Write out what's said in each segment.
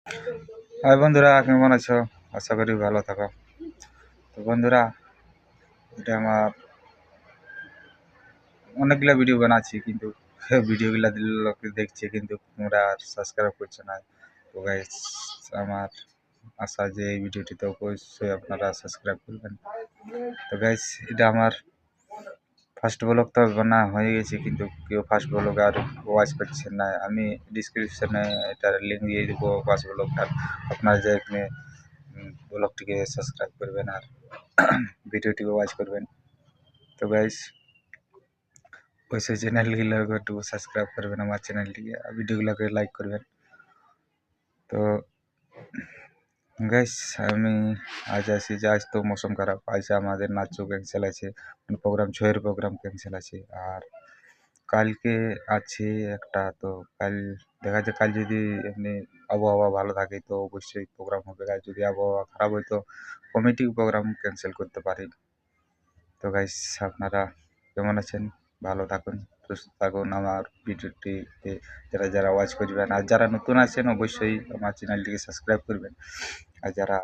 High বন্ধুরা, কেমন আছো? আশা করি ভালো থাকো। তো বন্ধুরা, এটা আমার অনেকগুলা ভিডিও বানাচ্ছি, কিন্তু ভিডিওগুলা লোকে দেখছে, কিন্তু তোমরা সাবস্ক্রাইব করছো না। তো গাইস, আমার আশা যে এই ভিডিওটিতে অবশ্যই আপনারা সাবস্ক্রাইব করবেন। তো গাইস, এটা আমার ফার্স্ট ব্লগ তো বানা হয়ে গেছে, কিন্তু কেউ ফার্স্ট ব্লগ আর ওয়াচ করছেন না। আমি ডিসক্রিপশনে এটার লিঙ্ক দিয়ে দেবো ফার্স্ট ব্লগটার। আপনারা যে এখানে ব্লগটিকে সাবস্ক্রাইব করবেন আর ভিডিওটিকে ওয়াচ করবেন। তো গাইস, অবশ্যই চ্যানেলগুলোকে একটু সাবস্ক্রাইব করবেন, আমার চ্যানেলটিকে, আর ভিডিওগুলোকে লাইক করবেন। তো গাইস, আমি আজ আসি যে আজ তো মৌসুম খারাপ, আজ আমাদের নাচও ক্যান্সেল আছে, প্রোগ্রাম ছয়ের প্রোগ্রাম ক্যান্সেল আছে। আর কালকে আছে একটা, তো কাল দেখা যায়, কাল যদি এমনি আবহাওয়া ভালো থাকে তো অবশ্যই প্রোগ্রাম হবে, আর যদি আবহাওয়া খারাপ হয় তো কমিটি প্রোগ্রাম ক্যান্সেল করতে পারি। তো গাইস, আপনারা কেমন আছেন? ভালো থাকুন, সুস্থ থাকুন। আমার ভিডিওটিকে যারা যারা ওয়াচ করবেন, আর যারা নতুন আছেন অবশ্যই আমার চ্যানেলটিকে সাবস্ক্রাইব করবেন। আর যারা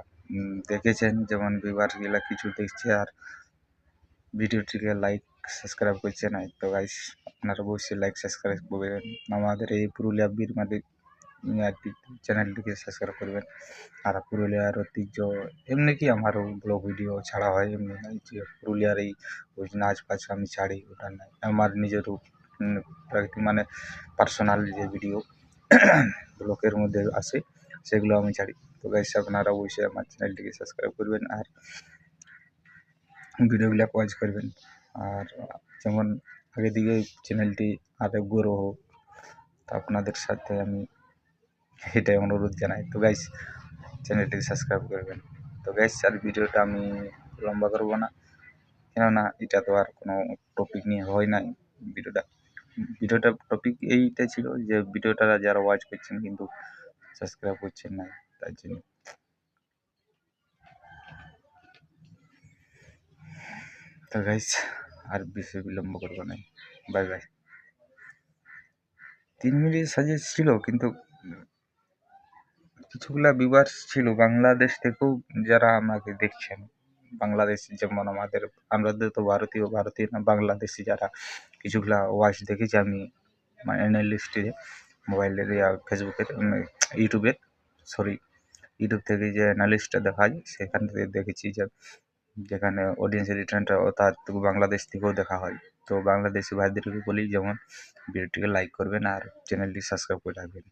দেখেছেন, যেমন ভিউয়ারগুলা কিছু দেখছে আর ভিডিওটিকে লাইক সাবস্ক্রাইব করছে না, তো গাইস আপনারা অবশ্যই লাইক সাবস্ক্রাইব করবেন। আমাদের এই পুরুলিয়া বীর মাটি চ্যানেলটিকে সাবস্ক্রাইব করবেন। আর পুরুলিয়ার ঐতিহ্য, এমনি কি আমারও ব্লগ ভিডিও ছাড়া হয়, এমনি নাই যে পুরুলিয়ার এই ওই নাচ ফাচ আমি ছাড়ি, ওটা নাই। আমার নিজেরও প্রাকৃতিক মানে পার্সোনাল যে ভিডিও ব্লগের মধ্যে আসে সেগুলো আমি ছাড়ি। তো গাইস, আপনারা অবশ্যই আমার চ্যানেলটিকে সাবস্ক্রাইব করবেন আর ভিডিওগুলো ওয়াচ করবেন। আর যেমন আগে দিকে চ্যানেলটি আরও গ্রো হোক, তো আপনাদের সাথে আমি এটাই অনুরোধ জানাই। তো গাইস, চ্যানেলটিকে সাবস্ক্রাইব করবেন। তো গাইস, আর ভিডিওটা আমি লম্বা করব না, কেননা এটা তো আর কোনো টপিক নিয়ে হয় নাই। ভিডিওটা ভিডিওটা টপিক এইটা ছিল যে ভিডিওটা যারা ওয়াচ করছেন কিন্তু সাবস্ক্রাইব করছেন না, তার জন্য। তো গাইস, আর বেশি বিলম্ব করবো না, বাই বাই। 3 মিনিট সাজেস্ট ছিল, কিন্তু কিছুগুলা ভিউয়ার্স ছিল বাংলাদেশ থেকেও, যারা আমাকে দেখছেন। বাংলাদেশি, যেমন আমাদের তো ভারতীয় ভারতীয় না, বাংলাদেশি যারা কিছুগুলা ওয়াচ দেখেছি আমি, মানে লিস্টে মোবাইলের ফেসবুকের ইউটিউবের, সরি, ইউটিউব থেকে যে অ্যানালিস্টটা দেখা যায় সেখান থেকে দেখেছি যে যেখানে অডিয়েন্সের রিটার্নটা তার বাংলাদেশ থেকেও দেখা হয়। তো বাংলাদেশি ভাইদেরকে বলি যেমন ভিডিওটিকে লাইক করবেন আর চ্যানেলটি সাবস্ক্রাইব করে রাখবেন।